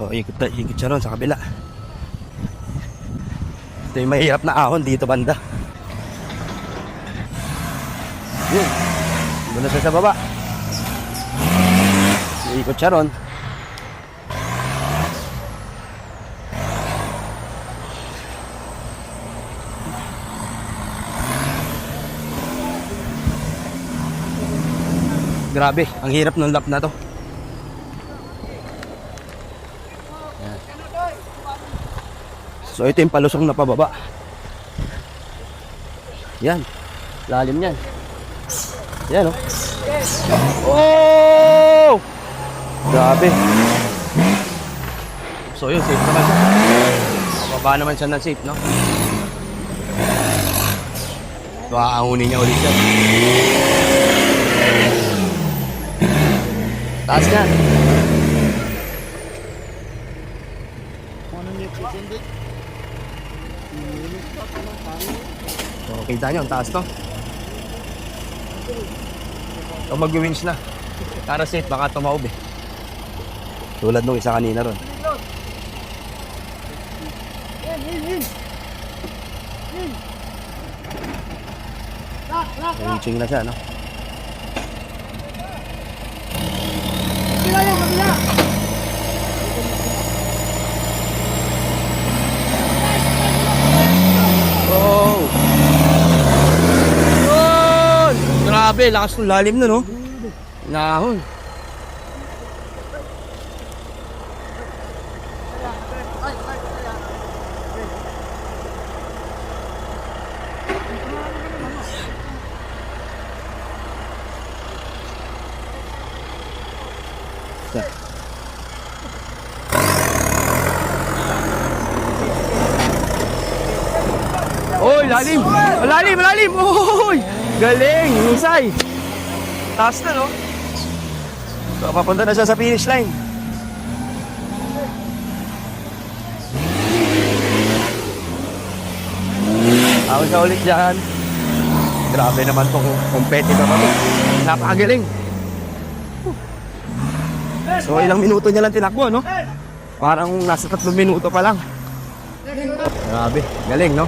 So ikot siya ron sa kabila. Ito yung mahirap na ahon dito banda. Yun, doon na siya sa baba. Ikot siya ron. Grabe, ang hirap ng lap na to. Yan. So ito yung palusong na pababa. Yan, lalim yan. Yan o. Oh! Grabe. So yun, safe naman siya. Mababa naman siya ng safe, no? So aangunin niya ulit siya. Taas na. So, kita nyo, ang taas to. So, mag-winch na. Para safe, baka tumaob eh. Tulad nung isa kanina ron. Winching na siya, no? Oh! Oh! Grabe, lakas ng lalim na, no? Nahon. Oy, lalim! Lalim, lalim! Oy! Galing! Husay! Taas na, no? So, papunta na siya sa finish line. Ako siya ulit dyan. Grabe naman itong competitor na ito. Napakagaling. So, ilang minuto niya lang tinakbo, no? Parang nasa 3 minuto pa lang. Grabe, galing, no?